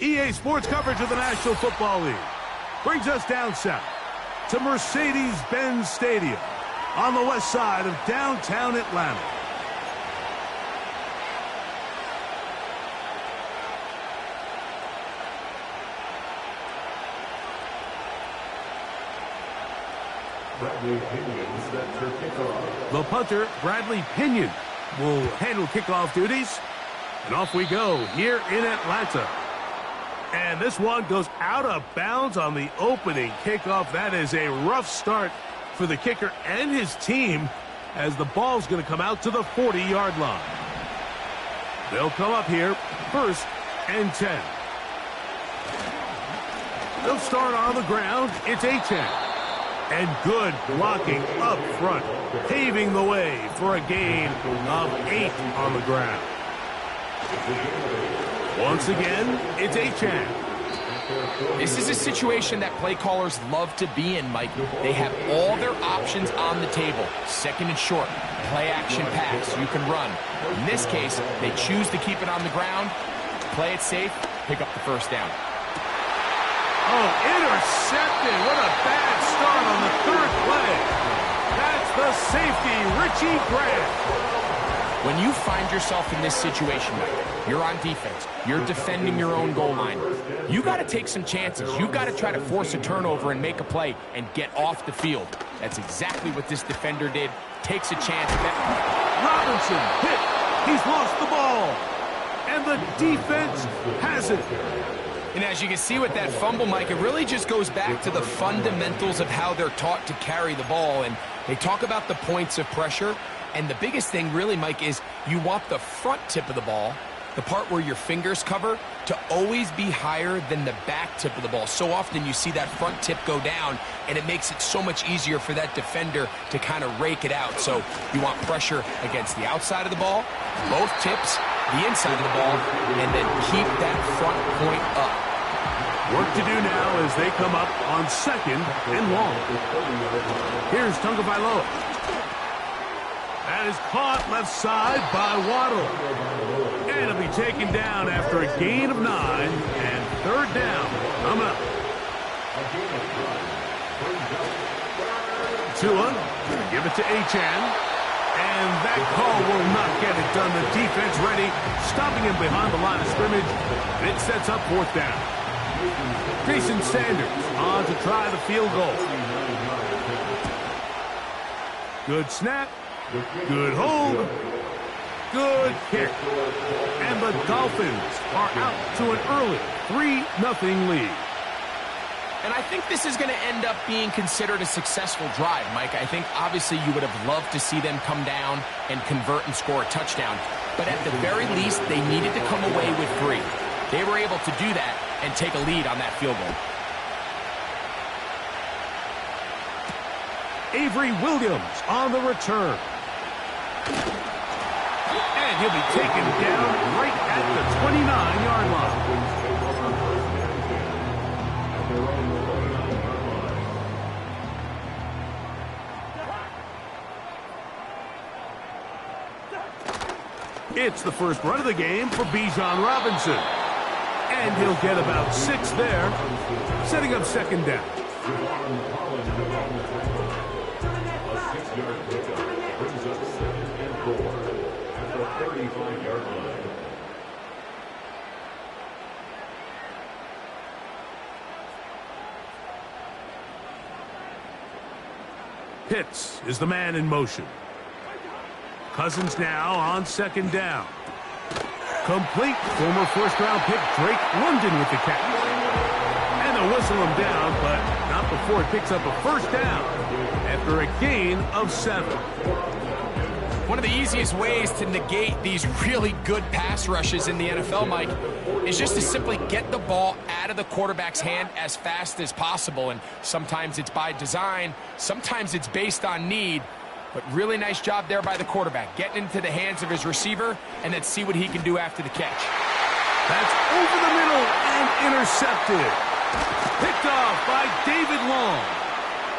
EA Sports coverage of the National Football League brings us down south to Mercedes-Benz Stadium on the west side of downtown Atlanta. The punter, Bradley Pinion, will handle kickoff duties. And off we go here in Atlanta. And this one goes out of bounds on the opening kickoff. That is a rough start for the kicker and his team as the ball's going to come out to the 40-yard line. They'll come up here, 1st and 10. They'll start on the ground. It's A-10. And good blocking up front, paving the way for a gain of 8 on the ground. Once again, it's A-Chan. This is a situation that play callers love to be in, Mike. They have all their options on the table. 2nd and short, play action pass, you can run. In this case, they choose to keep it on the ground, play it safe, pick up the 1st down. Oh, intercepted. What a bad start on the 3rd play. That's the safety, Richie Grant. When you find yourself in this situation, you're on defense, you're defending your own goal line, you got to take some chances. You got to try to force a turnover and make a play and get off the field. That's exactly what this defender did. Takes a chance. Robinson hit. He's lost the ball. And the defense has it. And as you can see with that fumble, Mike, it really just goes back to the fundamentals of how they're taught to carry the ball. And they talk about the points of pressure. And the biggest thing really, Mike, is you want the front tip of the ball, the part where your fingers cover, to always be higher than the back tip of the ball. So often you see that front tip go down, and it makes it so much easier for that defender to kind of rake it out. So you want pressure against the outside of the ball, both tips, the inside of the ball, and then keep that front point up. Work to do now as they come up on 2nd and long. Here's Tagovailoa. That is caught left side by Waddle. And it'll be taken down after a gain of 9 and 3rd down. Coming up. Tua, give it to Achane. And that call will not get it done. The defense ready, stopping him behind the line of scrimmage. And it sets up 4th down. Jason Sanders on to try the field goal. Good snap. Good hold. Good kick. And the Dolphins are out to an early 3-0 lead. And I think this is going to end up being considered a successful drive, Mike. I think obviously you would have loved to see them come down and convert and score a touchdown. But at the very least, they needed to come away with 3. They were able to do that and take a lead on that field goal. Avery Williams on the return. And he'll be taken down right at the 29-yard line. It's the first run of the game for Bijan Robinson. And he'll get about 6 there, setting up 2nd down. Pitts is the man in motion. Cousins now on 2nd down. Complete. Former 1st-round pick Drake London with the catch. And they'll whistle him down, but not before it picks up a 1st down after a gain of 7. One of the easiest ways to negate these really good pass rushes in the NFL, Mike, is just to simply get the ball out of the quarterback's hand as fast as possible. And sometimes it's by design, sometimes it's based on need. But really nice job there by the quarterback, getting into the hands of his receiver, and then see what he can do after the catch. That's over the middle and intercepted. Picked off by David Long.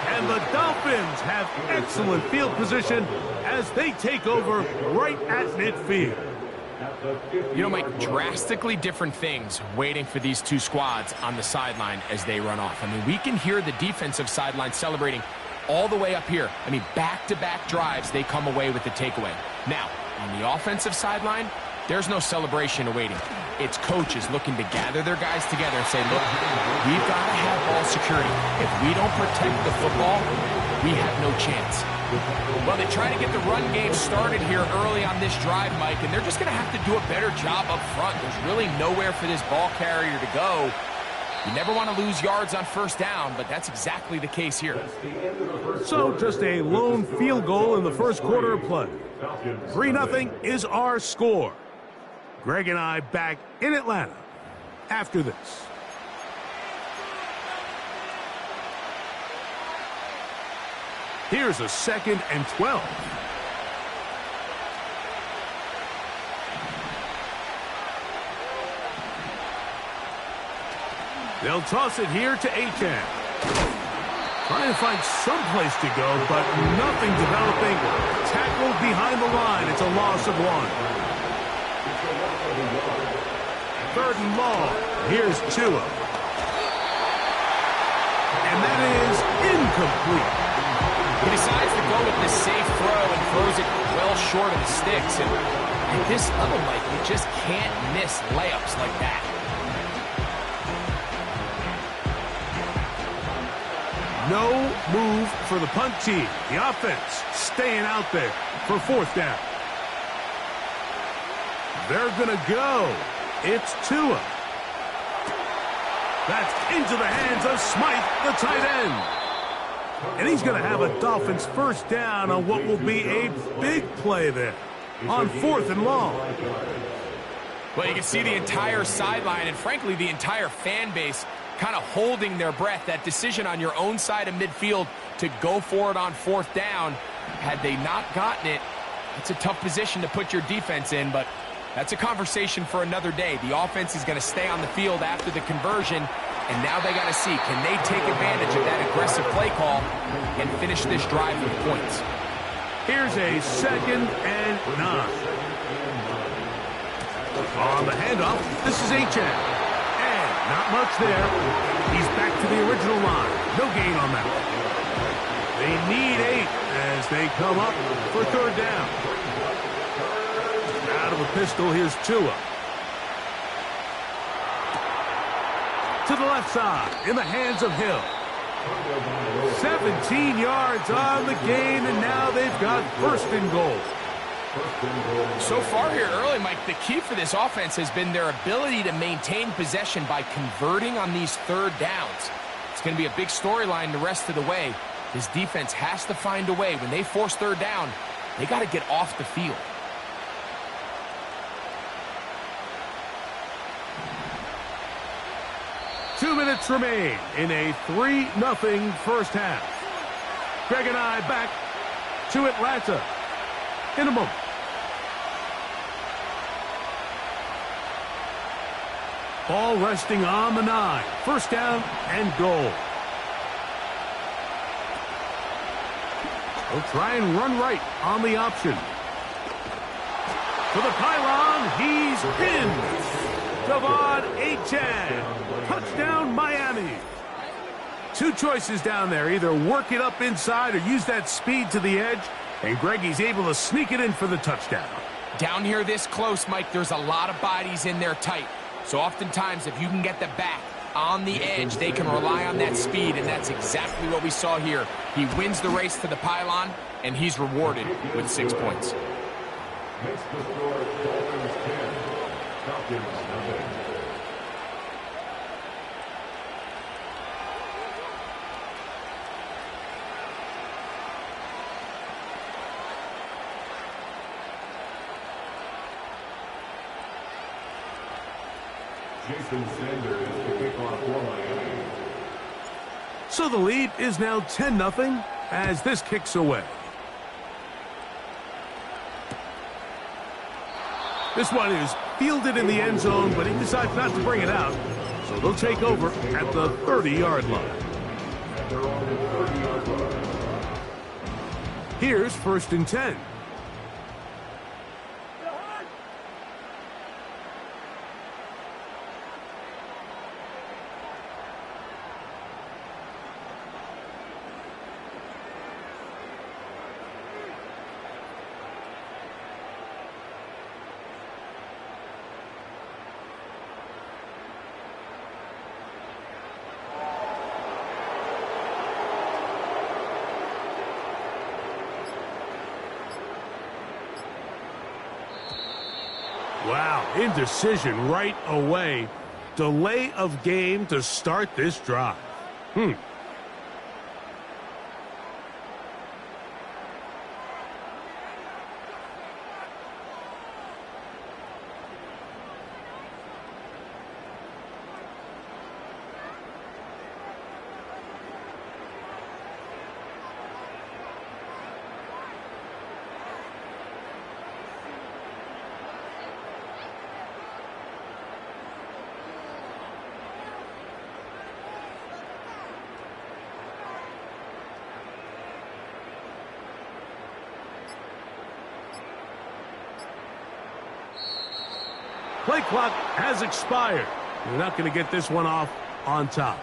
And the Dolphins have excellent field position as they take over right at midfield. You know, Mike, drastically different things waiting for these two squads on the sideline as they run off. I mean, we can hear the defensive sideline celebrating all the way up here. I mean, back-to-back drives, they come away with the takeaway. Now, on the offensive sideline, there's no celebration awaiting. It's coaches looking to gather their guys together and say, look, we've got to have ball security. If we don't protect the football, we have no chance. Well, they try to get the run game started here early on this drive, Mike, and they're just going to have to do a better job up front. There's really nowhere for this ball carrier to go. You never want to lose yards on first down, but that's exactly the case here. So just a lone field goal in the first quarter of play. 3-0 is our score. Greg and I back in Atlanta after this. Here's a 2nd and 12. They'll toss it here to Achan. Trying to find some place to go, but nothing developing. Tackled behind the line. It's a loss of 1. 3rd and long. Here's Tua. And that is incomplete. He decides to go with the safe throw and throws it well short of the sticks. And at this level, Mike, you just can't miss layups like that. No move for the punt team. The offense staying out there for 4th down. They're going to go. It's Tua. That's into the hands of Smythe, the tight end. And he's going to have a Dolphins first down on what will be a big play there on 4th and long. Well, you can see the entire sideline and, frankly, the entire fan base kind of holding their breath. That decision on your own side of midfield to go for it on 4th down, had they not gotten it, it's a tough position to put your defense in, but that's a conversation for another day. The offense is going to stay on the field after the conversion, and now they got to see, can they take advantage of that aggressive play call and finish this drive with points? Here's a 2nd and 9. On the handoff, this is Achan. And not much there. He's back to the original line. No gain on that. They need 8 as they come up for 3rd down. Out of the pistol, here's Tua. To the left side, in the hands of Hill. 17 yards on the gain, and now they've got 1st and goal. So far here early, Mike, the key for this offense has been their ability to maintain possession by converting on these 3rd downs. It's going to be a big storyline the rest of the way. This defense has to find a way. When they force 3rd down, they got to get off the field. Two minutes remain in a 3-0 first half. Greg and I back to Atlanta in a moment. Ball resting on the 9. 1st down and goal. They'll try and run right on the option. For the pylon, he's in. Devon Achan. Touchdown, Miami. 2 choices down there. Either work it up inside or use that speed to the edge. And Greggy's able to sneak it in for the touchdown. Down here this close, Mike, there's a lot of bodies in there tight. So oftentimes, if you can get the back on the edge, they can rely on that speed, and that's exactly what we saw here. He wins the race to the pylon, and he's rewarded with 6 points. Makes the score Dolphins 10, Falcons 0. Jason Sanders to kick off for Miami. So the lead is now 10-0 as this kicks away. This one is fielded in the end zone, but he decides not to bring it out. So they'll take over at the 30-yard line. They're on the 30-yard line. Here's 1st and 10. Wow, indecision right away. Delay of game to start this drive. Play clock has expired. You're not going to get this one off on top.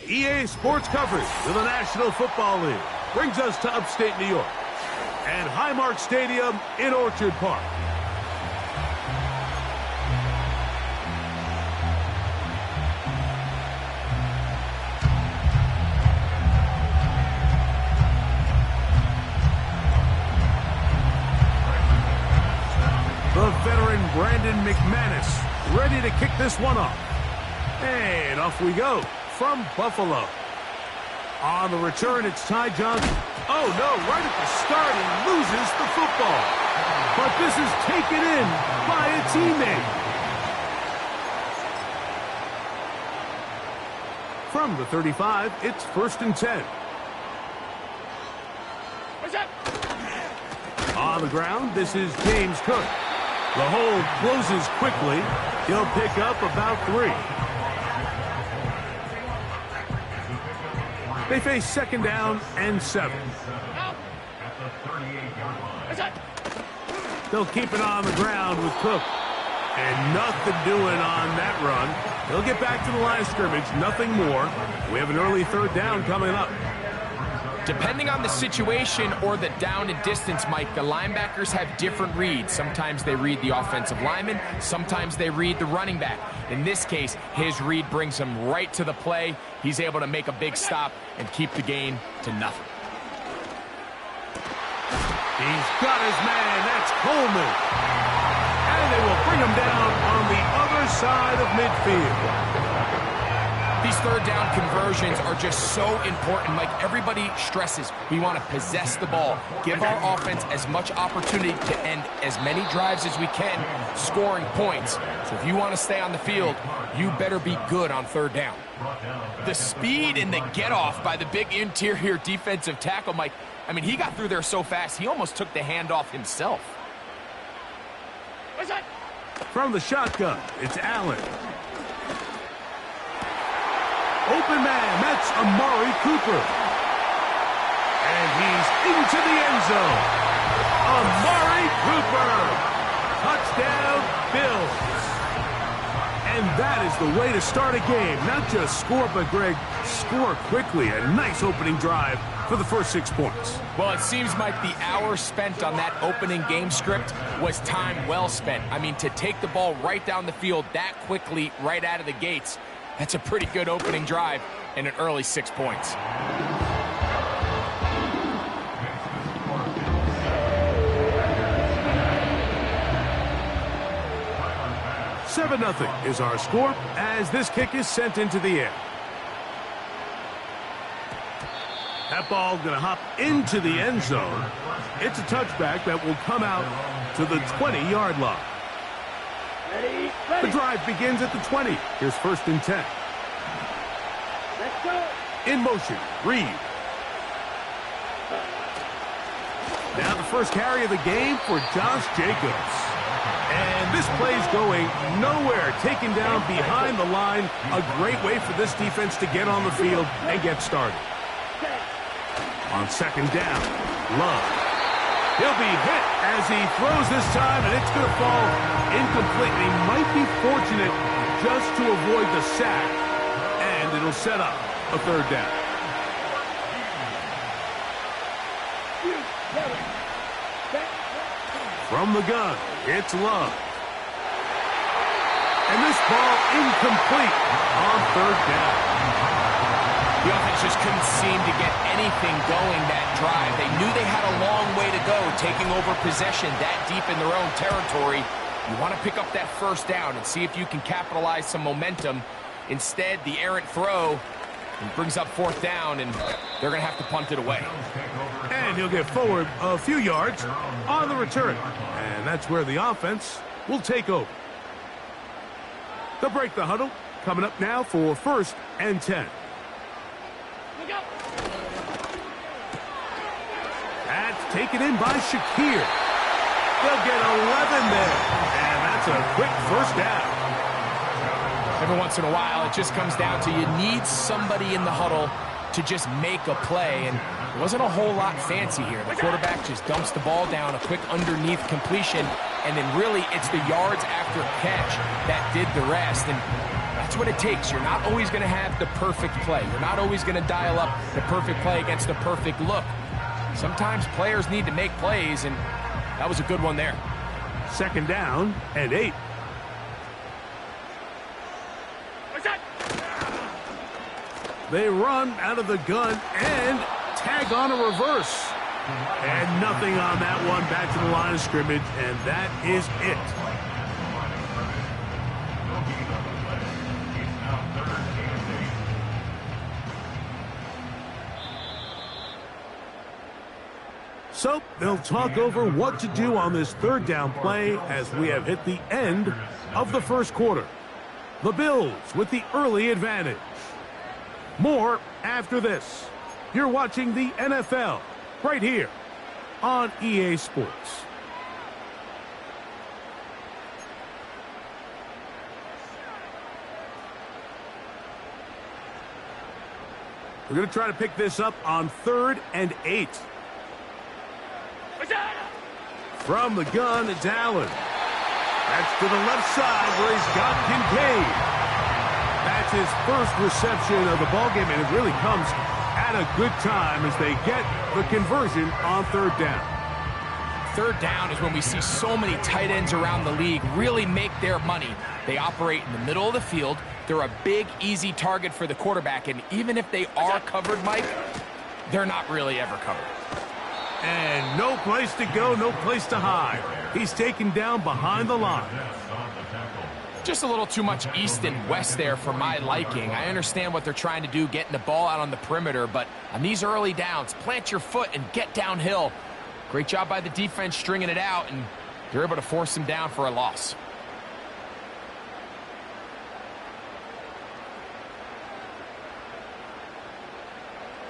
EA Sports coverage of the National Football League brings us to upstate New York and Highmark Stadium in Orchard Park. The veteran Brandon McManus ready to kick this one off. And off we go from Buffalo. On the return, it's Ty Johnson. Oh, no, right at the start, he loses the football. But this is taken in by a teammate. From the 35, it's 1st and 10. What's up? On the ground, this is James Cook. The hold closes quickly. He'll pick up about 3. They face 2nd down and 7. They'll keep it on the ground with Cook. And nothing doing on that run. He'll get back to the line of scrimmage, nothing more. We have an early 3rd down coming up. Depending on the situation or the down and distance, Mike, the linebackers have different reads. Sometimes they read the offensive lineman, sometimes they read the running back. In this case, his read brings him right to the play. He's able to make a big stop and keep the gain to nothing. He's got his man. That's Coleman. And they will bring him down on the other side of midfield. These third down conversions are just so important. Like everybody stresses, we want to possess the ball, give our offense as much opportunity to end as many drives as we can, scoring points. So if you want to stay on the field, you better be good on third down. The speed and the get-off by the big interior defensive tackle, Mike, I mean, he got through there so fast, he almost took the handoff himself. From the shotgun, it's Allen. Open man, that's Amari Cooper. And he's into the end zone. Amari Cooper. Touchdown, Bills. And that is the way to start a game. Not just score, but, Greg, score quickly. A nice opening drive for the first 6 points. Well, it seems like the hour spent on that opening game script was time well spent. I mean, to take the ball right down the field that quickly right out of the gates, that's a pretty good opening drive and an early 6 points. Seven 0 is our score as this kick is sent into the air. That ball going to hop into the end zone. It's a touchback that will come out to the 20-yard line. The drive begins at the 20. Here's 1st and 10. Let's go. In motion, Reed. Now the first carry of the game for Josh Jacobs. And this play's going nowhere. Taken down behind the line. A great way for this defense to get on the field and get started. On 2nd down, Love. He'll be hit as he throws this time, and it's going to fall incomplete. He might be fortunate just to avoid the sack, and it'll set up a 3rd down. From the gun, it's Love. And this ball incomplete on 3rd down. The offense just couldn't seem to get anything going that drive. They knew they had a long way to go, taking over possession that deep in their own territory. You want to pick up that 1st down and see if you can capitalize some momentum. Instead, the errant throw brings up 4th down, and they're going to have to punt it away. And he'll get forward a few yards on the return. And that's where the offense will take over. They'll break the huddle. Coming up now for 1st and 10. That's taken in by Shakir. They'll get 11 there. And that's a quick 1st down. Every once in a while, it just comes down to you need somebody in the huddle to just make a play. And it wasn't a whole lot fancy here. The quarterback just dumps the ball down, a quick underneath completion, and then really it's the yards after catch that did the rest. And that's what it takes. You're not always going to have the perfect play. You're not always going to dial up the perfect play against the perfect look. Sometimes players need to make plays, and that was a good one there. 2nd down and 8. They run out of the gun and tag on a reverse. And nothing on that one. Back to the line of scrimmage, and that is it. So they'll talk over what to do on this 3rd down play as we have hit the end of the 1st quarter. The Bills with the early advantage. More after this. You're watching the NFL right here on EA Sports. We're going to try to pick this up on 3rd and 8. From the gun, it's Allen. That's to the left side where he's got Kincaid. That's his 1st reception of the ballgame, and it really comes had a good time as they get the conversion on third down. Third down is when we see so many tight ends around the league really make their money. They operate in the middle of the field. They're a big, easy target for the quarterback, and even if they are covered, Mike, they're not really ever covered. And no place to go, no place to hide. He's taken down behind the line. Just a little too much east and west there for my liking. I understand what they're trying to do, getting the ball out on the perimeter, but on these early downs, plant your foot and get downhill. Great job by the defense stringing it out, and they're able to force him down for a loss.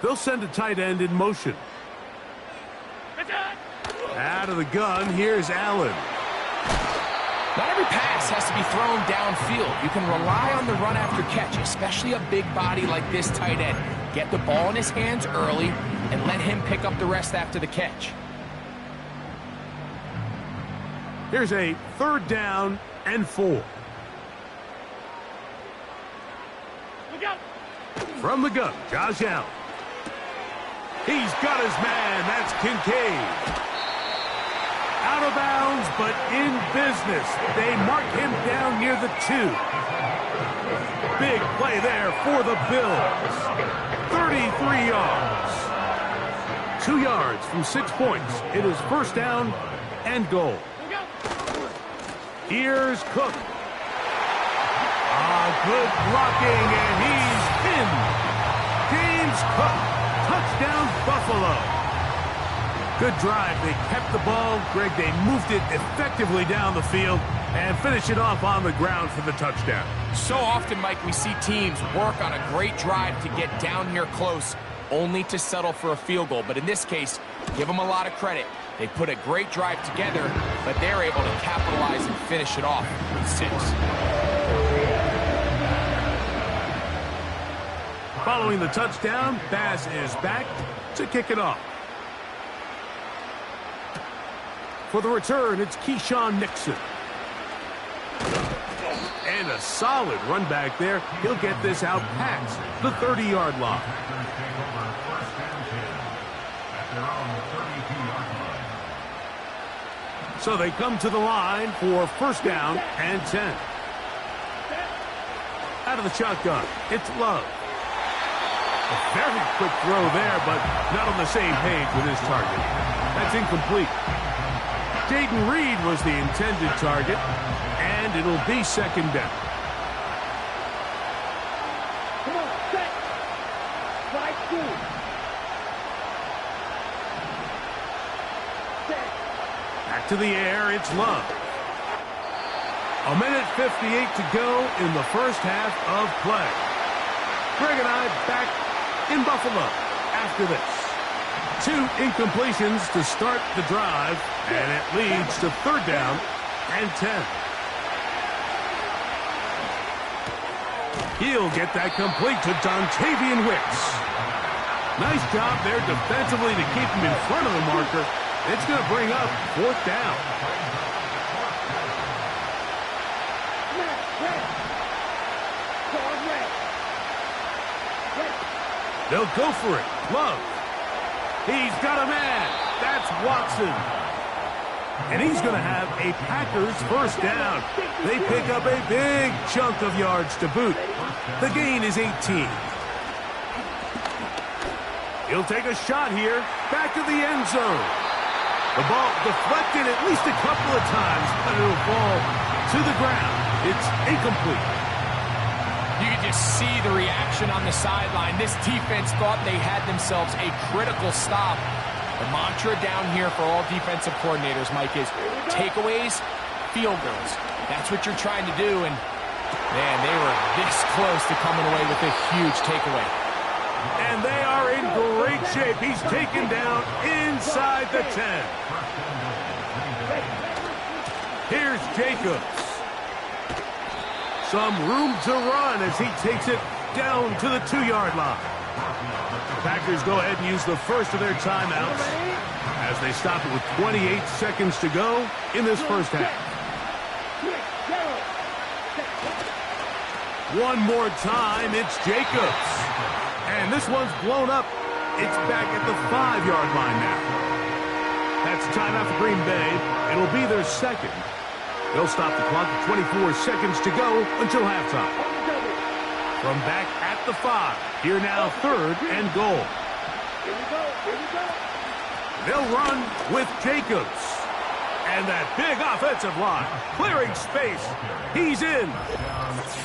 They'll send a tight end in motion. Out of the gun, here's Allen. Not every pass has to be thrown downfield. You can rely on the run after catch, especially a big body like this tight end. Get the ball in his hands early and let him pick up the rest after the catch. Here's a third down and 4. Look out! From the gun, Josh Allen. He's got his man. That's Kincaid. Out of bounds, but in business. They mark him down near the 2. Big play there for the Bills. 33 yards. 2 yards from 6 points. It is first down and goal. Here's Cook. Good blocking, and he's pinned. James Cook. Touchdown, Buffalo. Good drive. They kept the ball. Greg, they moved it effectively down the field and finish it off on the ground for the touchdown. So often, Mike, we see teams work on a great drive to get down here close, only to settle for a field goal. But in this case, give them a lot of credit. They put a great drive together, but they're able to capitalize and finish it off with 6. Following the touchdown, Bass is back to kick it off. For the return, it's Keyshawn Nixon. And a solid run back there. He'll get this out past the 30-yard line. So they come to the line for first down and 10. Out of the shotgun, it's Love. A very quick throw there, but not on the same page with his target. That's incomplete. Jaden Reed was the intended target, and it'll be second down. Come on, set. Right through. Set. Back to the air, it's Love. 1:58 to go in the first half of play. Greg and I back in Buffalo after this. 2 incompletions to start the drive, and it leads to third down and 10. He'll get that complete to Dontavian Wicks. Nice job there defensively to keep him in front of the marker. It's going to bring up fourth down. They'll go for it. Love. He's got a man. That's Watson. And he's going to have a Packers first down. They pick up a big chunk of yards to boot. The gain is 18. He'll take a shot here. Back to the end zone. The ball deflected at least a couple of times, but it'll fall to the ground. It's incomplete. You can just see the reaction on the sideline. This defense thought they had themselves a critical stop. The mantra down here for all defensive coordinators, Mike, is takeaways, field goals. That's what you're trying to do, and, man, they were this close to coming away with a huge takeaway. And they are in great shape. He's taken down inside the 10. Here's Jacobs. Some room to run as he takes it down to the 2-yard line. The Packers go ahead and use the first of their timeouts as they stop it with 28 seconds to go in this first half. One more time, it's Jacobs. And this one's blown up It's back at the 5-yard line now. That's a timeout for Green Bay. It'll be their second. They'll stop the clock at 24 seconds to go until halftime. From back at the 5, here now 3rd and goal. Here we go. Here we go. They'll run with Jacobs. And that big offensive line, clearing space. He's in.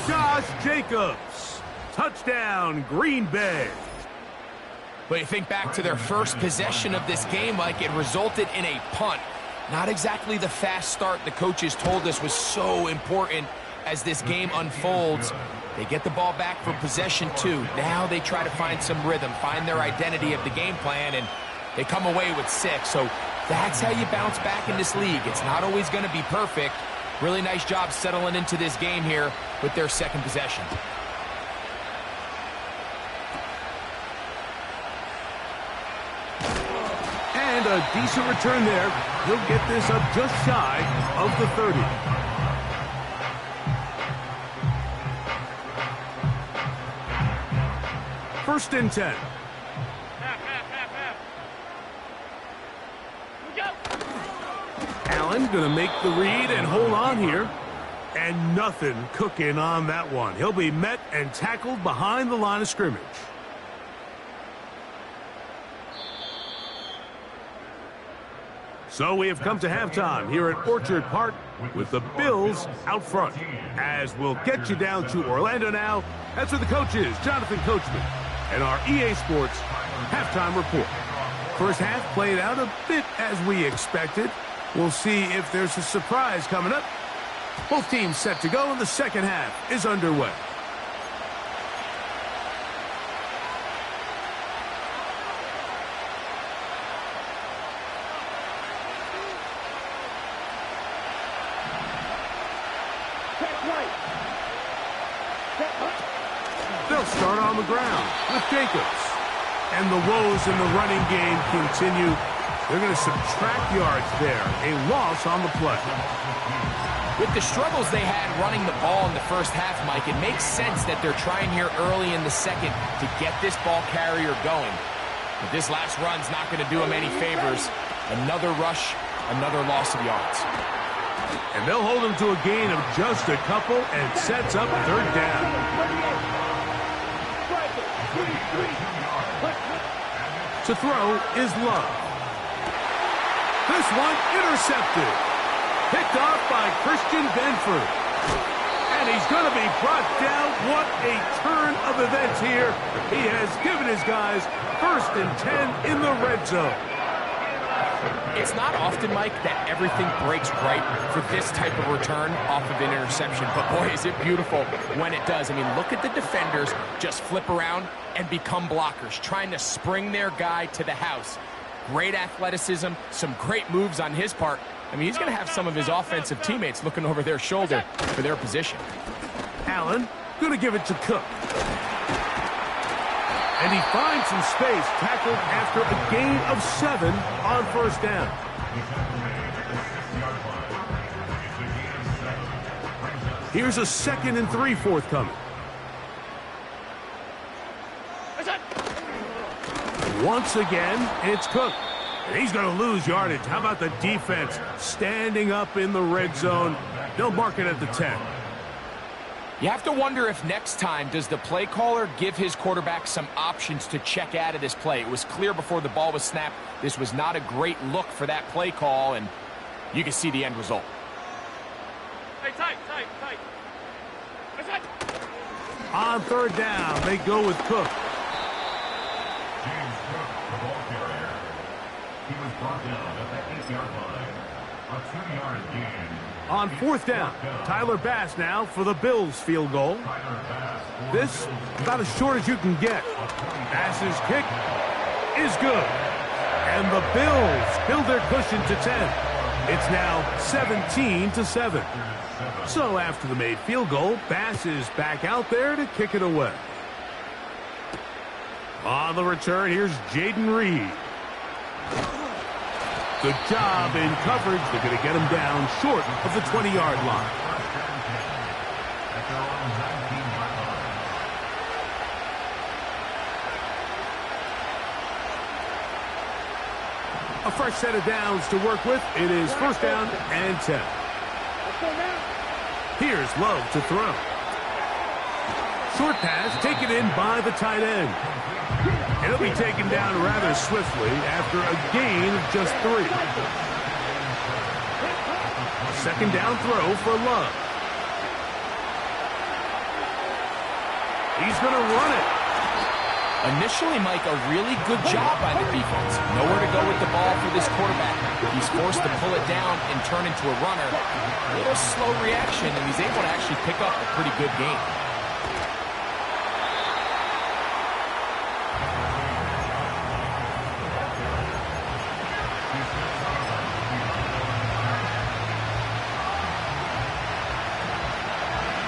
Josh Jacobs. Touchdown, Green Bay. But you think back to their first possession of this game, Mike, it resulted in a punt. Not exactly the fast start the coaches told us was so important as this game unfolds. They get the ball back for possession 2. Now they try to find some rhythm, find their identity of the game plan, and they come away with 6. So that's how you bounce back in this league. It's not always going to be perfect. Really nice job settling into this game here with their second possession. And a decent return there. He'll get this up just shy of the 30. First and 10. Allen going to make the read and hold on here. And nothing cooking on that one. He'll be met and tackled behind the line of scrimmage. So we have come to halftime here at Orchard Park with the Bills out front. As we'll get you down to Orlando now. That's where the coach is, Jonathan Coachman, and our EA Sports halftime report. First half played out a bit as we expected. We'll see if there's a surprise coming up. Both teams set to go, and the second half is underway. They'll start on the ground with Jacobs. And the woes in the running game continue. They're going to subtract yards there. A loss on the play. With the struggles they had running the ball in the first half, Mike, it makes sense that they're trying here early in the second to get this ball carrier going. But this last run's not going to do them any favors. Another rush, another loss of yards. And they'll hold him to a gain of just a couple and sets up third down. To throw is Love. This one intercepted. Picked off by Christian Benford. And he's going to be brought down. What a turn of events here. He has given his guys 1st and 10 in the red zone. It's not often, Mike, that everything breaks right for this type of return off of an interception. But, boy, is it beautiful when it does. I mean, look at the defenders just flip around and become blockers, trying to spring their guy to the house. Great athleticism, some great moves on his part. I mean, he's going to have some of his offensive teammates looking over their shoulder for their position. Allen going to give it to Cook. And he finds some space, tackled after a gain of 7 on first down. Here's a 2nd and 3 forthcoming. Once again, it's Cook. And he's going to lose yardage. How about the defense standing up in the red zone? They'll mark it at the 10. You have to wonder if next time does the play caller give his quarterback some options to check out of this play. It was clear before the ball was snapped this was not a great look for that play call, and you can see the end result. Hey, tight. On third down, they go with Cook. James Cook, the ball carrier. He was brought down at the 8-yard line. A 2-yard gain. On fourth down, Tyler Bass now for the Bills field goal. This about as short as you can get. Bass's kick is good. And the Bills build their cushion to 10. It's now 17-7. So after the made field goal, Bass is back out there to kick it away. On the return, here's Jaden Reed. Good job in coverage. They're going to get him down short of the 20-yard line. A fresh set of downs to work with. It is first down and 10. Here's Love to throw. Short pass taken in by the tight end. It'll be taken down rather swiftly after a gain of just 3. Second down throw for Love. He's going to run it. Initially, Mike, a really good job by the defense. Nowhere to go with the ball for this quarterback. He's forced to pull it down and turn into a runner. A little slow reaction, and he's able to actually pick up a pretty good game.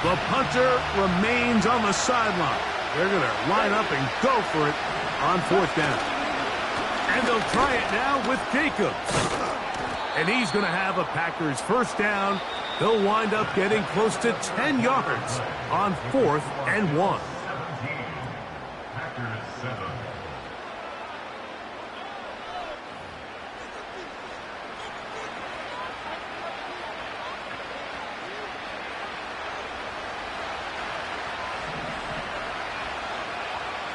The punter remains on the sideline. They're going to line up and go for it on fourth down. And they'll try it now with Jacobs. And he's going to have a Packers first down. They'll wind up getting close to 10 yards on 4th and 1. Packers 7.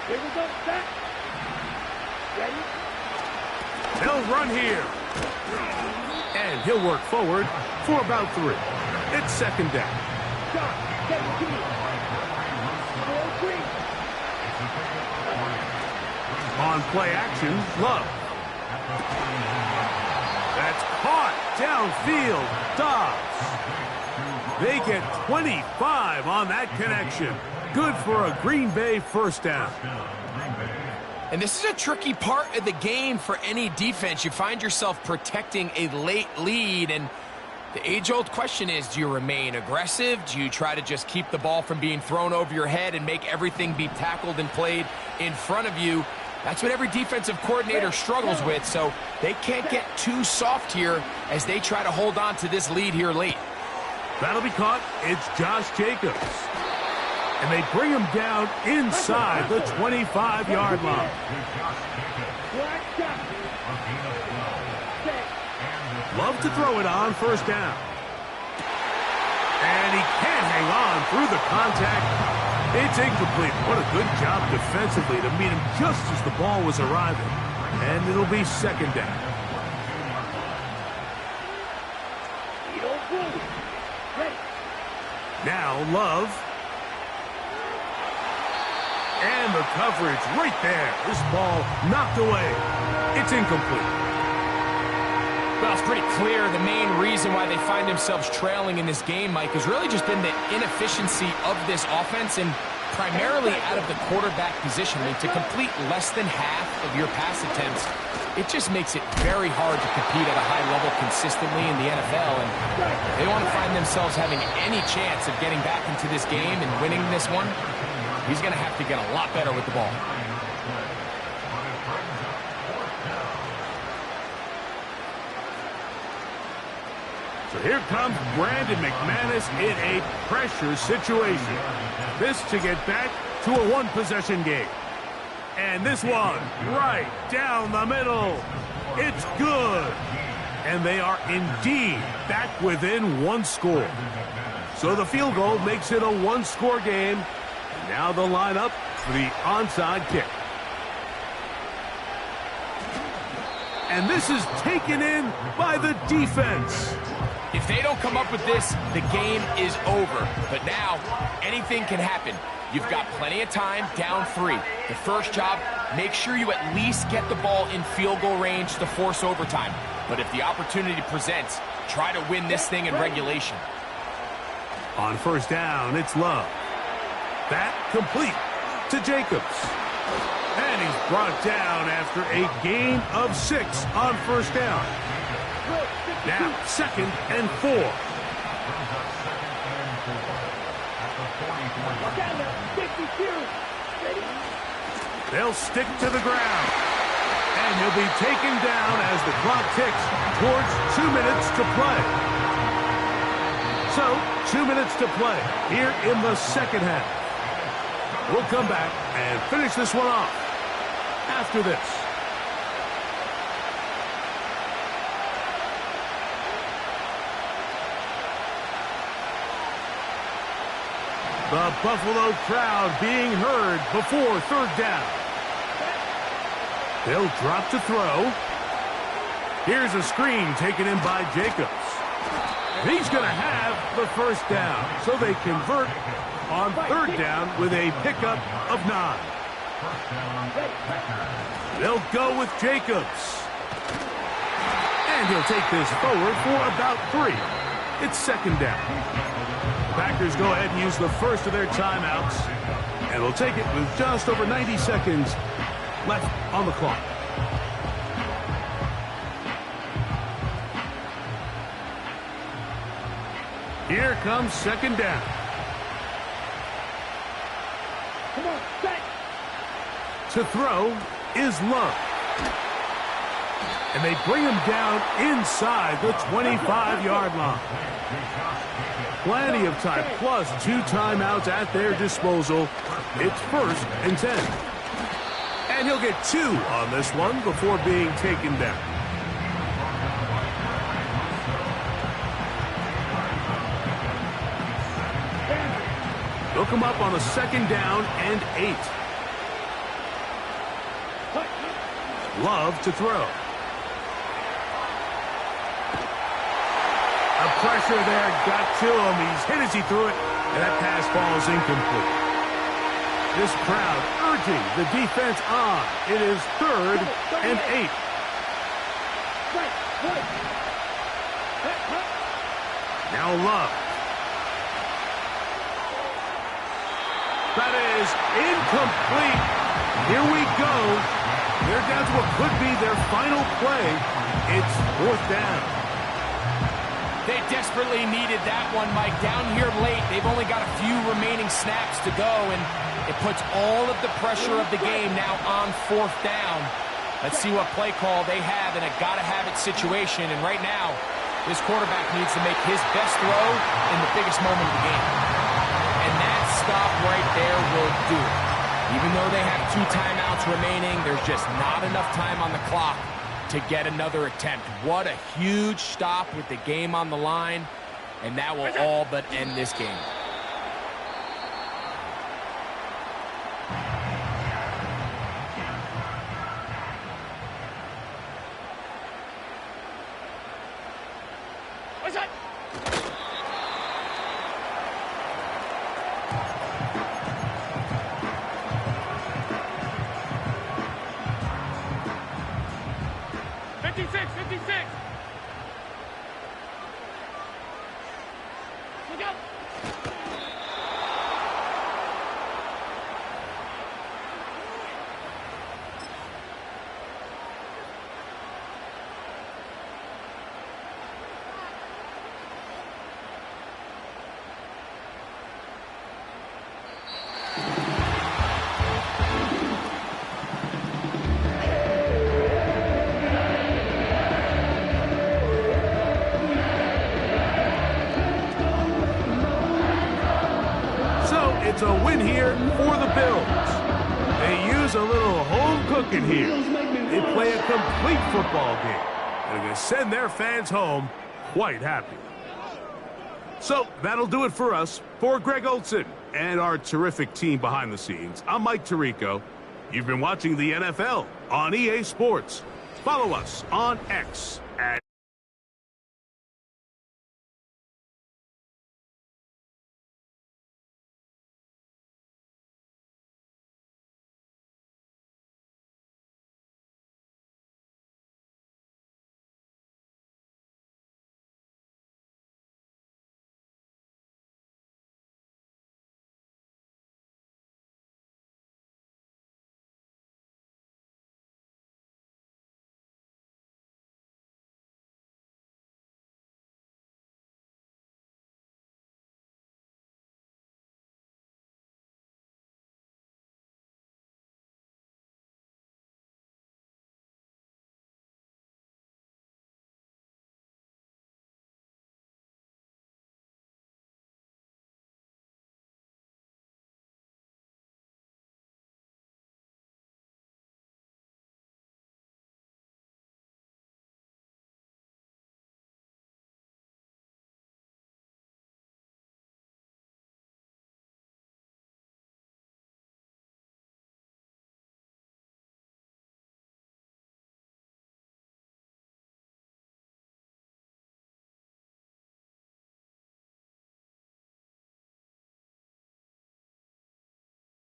Here we go, set. Ready? They'll run here. And he'll work forward for about 3. It's second down. Stop. 17. 4-3. On play action, Love. That's caught downfield. Dobbs. They get 25 on that connection. Good for a Green Bay first down. And this is a tricky part of the game for any defense. You find yourself protecting a late lead, and the age-old question is, do you remain aggressive? Do you try to just keep the ball from being thrown over your head and make everything be tackled and played in front of you? That's what every defensive coordinator struggles with, so they can't get too soft here as they try to hold on to this lead here late. That'll be caught. It's Josh Jacobs. And they bring him down inside the 25-yard line. Love to throw it on first down. And he can't hang on through the contact. It's incomplete. What a good job defensively to meet him just as the ball was arriving. And it'll be second down. Now Love. And the coverage right there. This ball knocked away. It's incomplete. Well, it's pretty clear the main reason why they find themselves trailing in this game, Mike, has really just been the inefficiency of this offense and primarily out of the quarterback position. I mean, to complete less than half of your pass attempts, it just makes it very hard to compete at a high level consistently in the NFL. And they want to find themselves having any chance of getting back into this game and winning this one. He's going to have to get a lot better with the ball. So here comes Brandon McManus in a pressure situation. This to get back to a one-possession game. And this one right down the middle. It's good. And they are indeed back within one score. So the field goal makes it a one-score game. Now the lineup for the onside kick. And this is taken in by the defense. If they don't come up with this, the game is over. But now, anything can happen. You've got plenty of time, down 3. The first job, make sure you at least get the ball in field goal range to force overtime. But if the opportunity presents, try to win this thing in regulation. On first down, it's Love. That complete to Jacobs. And he's brought down after a gain of 6 on first down. Now, second and 4. They'll stick to the ground. And he'll be taken down as the clock ticks towards 2 minutes to play. So, 2 minutes to play here in the second half. We'll come back and finish this one off after this. The Buffalo crowd being heard before third down. They'll drop to throw. Here's a screen taken in by Jacobs. He's going to have the first down, so they convert on third down with a pickup of 9. They'll go with Jacobs. And he'll take this forward for about 3. It's second down. Packers go ahead and use the first of their timeouts, and will take it with just over 90 seconds left on the clock. Here comes second down. Come on, set. To throw is Love. And they bring him down inside the 25-yard line. Plenty of time, plus 2 timeouts at their disposal. It's first and 10. And he'll get 2 on this one before being taken down. They'll come up on a second down and 8. Love to throw. The pressure there got to him. He's hit as he threw it, and that pass falls incomplete. This crowd urging the defense on. It is third and 8. Now Love. That is incomplete. Here we go. They're down to what could be their final play. It's fourth down. They desperately needed that one, Mike. Down here late, they've only got a few remaining snaps to go, and it puts all of the pressure of the game now on fourth down. Let's see what play call they have in a gotta-have-it situation, and right now, this quarterback needs to make his best throw in the biggest moment of the game. And that stop right there will do it. Even though they have 2 timeouts remaining, there's just not enough time on the clock to get another attempt. What a huge stop with the game on the line, and that will all but end this game. What's that? Look out! It's a win here for the Bills. They use a little home cooking here. They play a complete football game. And they're going to send their fans home quite happy. So that'll do it for us. For Greg Olson and our terrific team behind the scenes, I'm Mike Tirico. You've been watching the NFL on EA Sports. Follow us on X